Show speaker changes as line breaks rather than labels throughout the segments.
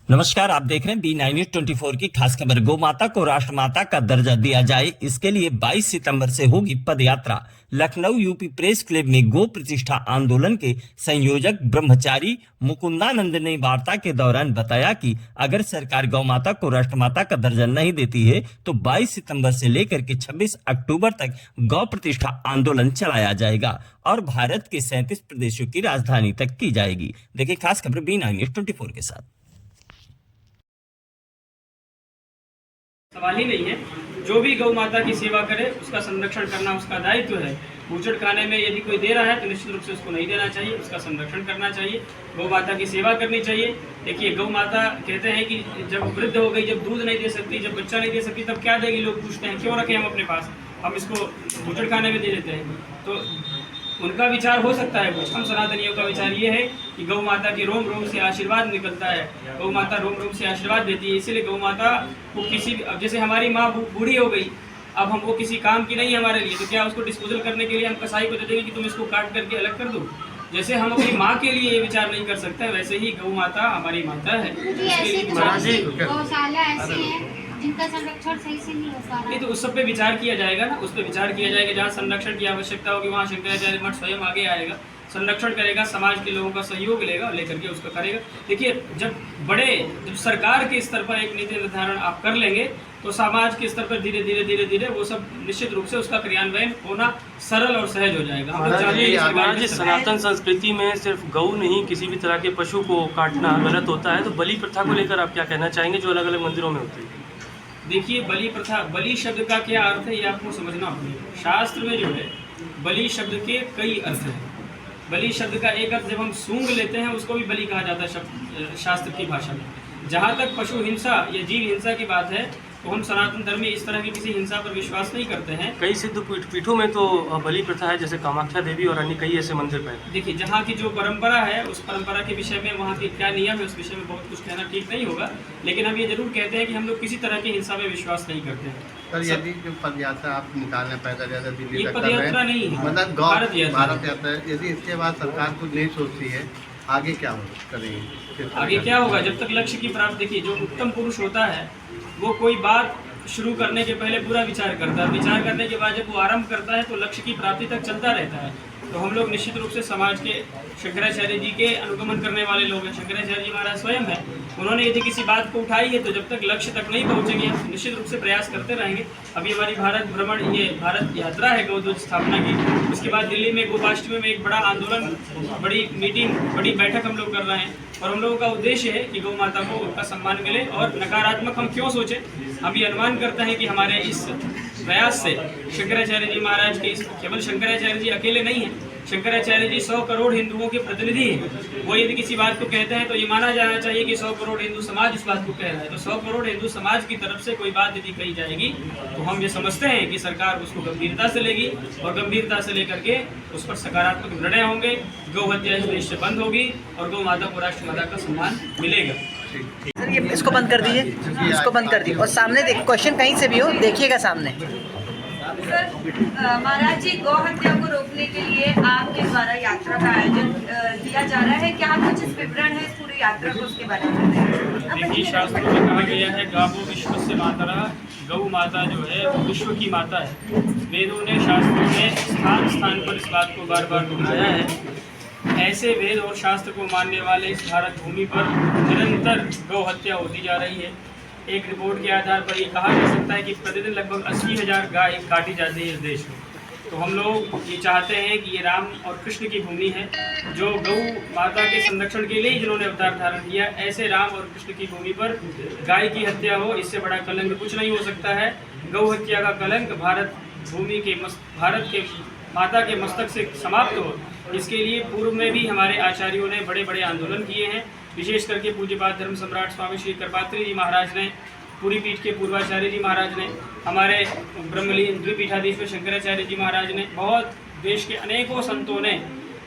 नमस्कार, आप देख रहे हैं B9 News 24 की खास खबर। गौ माता को राष्ट्र माता का दर्जा दिया जाए, इसके लिए 22 सितंबर से होगी पद यात्रा। लखनऊ यूपी प्रेस क्लब में गो प्रतिष्ठा आंदोलन के संयोजक ब्रह्मचारी मुकुंदानंद ने वार्ता के दौरान बताया कि अगर सरकार गौ माता को राष्ट्र माता का दर्जा नहीं देती है तो 22 सितंबर से लेकर के 26 अक्टूबर तक गौ प्रतिष्ठा आंदोलन चलाया जाएगा और भारत के 37 प्रदेशों की राजधानी तक की जाएगी। देखिए खास खबर B9 News 24 के साथ।
सवाल ही नहीं है। जो भी गौ माता की सेवा करे उसका संरक्षण करना उसका दायित्व है। बूचड़ खाने में यदि कोई दे रहा है तो निश्चित रूप से उसको नहीं देना चाहिए, उसका संरक्षण करना चाहिए, गौ माता की सेवा करनी चाहिए। देखिए, गौ माता कहते हैं कि जब वृद्ध हो गई, जब दूध नहीं दे सकती, जब बच्चा नहीं दे सकती, तब क्या देगी? लोग पूछते हैं क्यों रखें हम अपने पास, हम इसको बूचड़ खाने में दे देते हैं। तो उनका विचार हो सकता है कुछ, हम सनातनियों का विचार ये है कि गौ माता के रोम रोम से आशीर्वाद निकलता है, गौ माता रोम रोम से आशीर्वाद देती है। इसीलिए गौ माता को किसी, अब जैसे हमारी माँ बूढ़ी हो गई, अब हम वो किसी काम की नहीं है हमारे लिए, तो क्या उसको डिस्पोजल करने के लिए हम कसाई को दे देंगे कि तुम इसको काट करके अलग कर दो? जैसे हम अपनी माँ के लिए ये विचार नहीं कर सकते, वैसे ही गौ माता हमारी माता है।
जिनका संरक्षण सही से नहीं हो पा रहा है,
तो उस सब पे विचार किया जाएगा ना, उस पर विचार किया जाएगा। जहाँ संरक्षण की आवश्यकता होगी वहाँ शंकराचार्य मठ स्वयं आगे आएगा, संरक्षण करेगा, समाज के लोगों का सहयोग लेगा, लेकर के उसको करेगा। देखिए, जब सरकार के स्तर पर एक नीति निर्धारण आप कर लेंगे तो समाज के स्तर पर धीरे धीरे वो सब निश्चित रूप से उसका क्रियान्वयन होना सरल और सहज हो जाएगा। हम लोग जानते हैं
सनातन संस्कृति में सिर्फ गौ नहीं, किसी भी तरह के पशु को काटना गलत होता है। तो बलि प्रथा को लेकर आप क्या कहना चाहेंगे जो अलग अलग मंदिरों में होती है?
देखिए, बलि प्रथा, बलि शब्द का क्या अर्थ है ये आपको समझना होगा। शास्त्र में जो है बलि शब्द के कई अर्थ हैं। बलि शब्द का एक अर्थ जब हम सूंघ लेते हैं उसको भी बलि कहा जाता है शब्द शास्त्र की भाषा में। जहाँ तक पशु हिंसा या जीव हिंसा की बात है तो हम सनातन धर्म में इस तरह की किसी हिंसा पर विश्वास नहीं करते हैं।
कई सिद्ध पीठों में तो बलि प्रथा है, जैसे कामाख्या देवी और अन्य कई ऐसे मंदिर पर।
देखिए, जहाँ की जो परंपरा है उस परंपरा के विषय में, वहाँ के क्या नियम है उस विषय में बहुत कुछ कहना ठीक नहीं होगा, लेकिन हम ये जरूर कहते हैं कि हम लोग किसी तरह की हिंसा में विश्वास नहीं करते हैं।
सर, यदि जो पद यात्रा आप निकालने पैदल यात्रा दिल्ली
ये
तक
पद यात्रा नहीं है,
मतलब
भारत
यात्रा, यदि इसके बाद सरकार कुछ नहीं सोचती है आगे क्या करेंगे?
आगे क्या होगा? जब तक लक्ष्य की प्राप्ति, देखिए जो उत्तम पुरुष होता है वो कोई बात शुरू करने के पहले पूरा विचार करता है, विचार करने के बाद जब वो आरंभ करता है तो लक्ष्य की प्राप्ति तक चलता रहता है। तो हम लोग निश्चित रूप से समाज के शंकराचार्य जी के अनुगमन करने वाले लोग हैं। शंकराचार्य जी महाराज स्वयं हैं, उन्होंने यदि किसी बात को उठाई है तो जब तक लक्ष्य तक नहीं पहुंचेंगे हम निश्चित रूप से प्रयास करते रहेंगे। अभी हमारी भारत भ्रमण, ये भारत यात्रा है गौ ध्वज स्थापना की, उसके बाद दिल्ली में गोपाष्टमी में एक बड़ा आंदोलन, बड़ी मीटिंग, बड़ी बैठक हम लोग कर रहे हैं और हम लोगों का उद्देश्य है कि गौ माता को उनका सम्मान मिले। और नकारात्मक हम क्यों सोचें, हम ये अनुमान करते हैं कि हमारे इस प्रयास से शंकराचार्य जी महाराज के, केवल शंकराचार्य जी अकेले नहीं हैं, शंकराचार्य जी 100 करोड़ हिंदुओं के प्रतिनिधि हैं। वो यदि किसी बात को कहते हैं तो ये माना जाना चाहिए कि 100 करोड़ हिंदू समाज इस बात को कह रहा है। तो 100 करोड़ हिंदू समाज की तरफ से कोई बात यदि कही जाएगी तो हम ये समझते हैं कि सरकार उसको गंभीरता से लेगी और गंभीरता से लेकर के उस पर सकारात्मक निर्णय होंगे, गौ हत्या इस देश से बंद होगी और गौ माता को राष्ट्रमाता का सम्मान मिलेगा।
सर, ये इसको बंद कर दीजिए, इसको बंद कर दीजिए और सामने देख, क्वेश्चन कहीं से भी हो देखिएगा सामने।
सर, महाराज जी, गौ हत्या को रोकने के लिए आपके द्वारा यात्रा का आयोजन किया जा रहा है, क्या कुछ विवरण है इस पूरी यात्रा को, उसके बारे में?
देखिए, शास्त्रों में कहा गया है गावो विश्वस्य मातरः, गौ माता जो है वो विश्व की माता है। वेदों ने, शास्त्रों ने स्थान स्थान पर इस बात को बार बार दोहराया है। ऐसे वेद और शास्त्र को मानने वाले इस भारत भूमि पर निरंतर गौ हत्या होती जा रही है। एक रिपोर्ट के आधार पर ये कहा जा सकता है कि प्रतिदिन लगभग 80,000 गाय काटी जाती है इस देश में। तो हम लोग ये चाहते हैं कि ये राम और कृष्ण की भूमि है, जो गौ माता के संरक्षण के लिए जिन्होंने अवतार धारण किया, ऐसे राम और कृष्ण की भूमि पर गाय की हत्या हो, इससे बड़ा कलंक कुछ नहीं हो सकता है। गौ हत्या का कलंक भारत भूमि के, भारत के माता के मस्तक से समाप्त हो, इसके लिए पूर्व में भी हमारे आचार्यों ने बड़े बड़े आंदोलन किए हैं। विशेष करके पूज्यपाद धर्म सम्राट स्वामी श्री कृपात्री जी महाराज ने, पूरी पीठ के पूर्वाचार्य जी महाराज ने, हमारे ब्रह्मलीन द्विपीठाधीश शंकराचार्य जी महाराज ने, बहुत देश के अनेकों संतों ने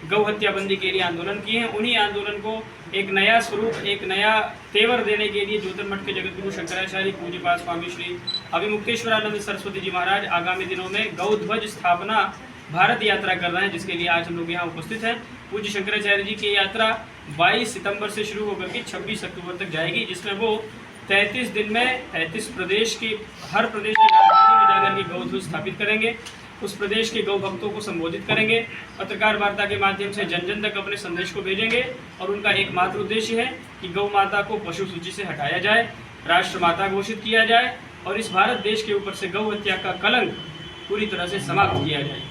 गौ हत्या बंदी के लिए आंदोलन किए हैं। उन्हीं आंदोलन को एक नया स्वरूप, एक नया तेवर देने के लिए ज्योतिर्मठ के जगतगुरु शंकराचार्य पूज्यपाद स्वामी श्री अभिमुक्तेश्वरानंद सरस्वती जी महाराज आगामी दिनों में गौ ध्वज स्थापना भारत यात्रा कर रहे हैं, जिसके लिए आज हम लोग यहाँ उपस्थित हैं। पूज्य शंकराचार्य जी की यात्रा 22 सितंबर से शुरू होकर के 26 अक्टूबर तक जाएगी, जिसमें वो 33 दिन में 33 प्रदेश की हर प्रदेश की राजधानी में जाकर के गौध्वज स्थापित करेंगे, उस प्रदेश के गौ भक्तों को संबोधित करेंगे, पत्रकार वार्ता के माध्यम से जन जन तक अपने संदेश को भेजेंगे और उनका एकमात्र उद्देश्य है कि गौ माता को पशु सूची से हटाया जाए, राष्ट्र माता घोषित किया जाए और इस भारत देश के ऊपर से गौ हत्या का कलंक पूरी तरह से समाप्त किया जाए।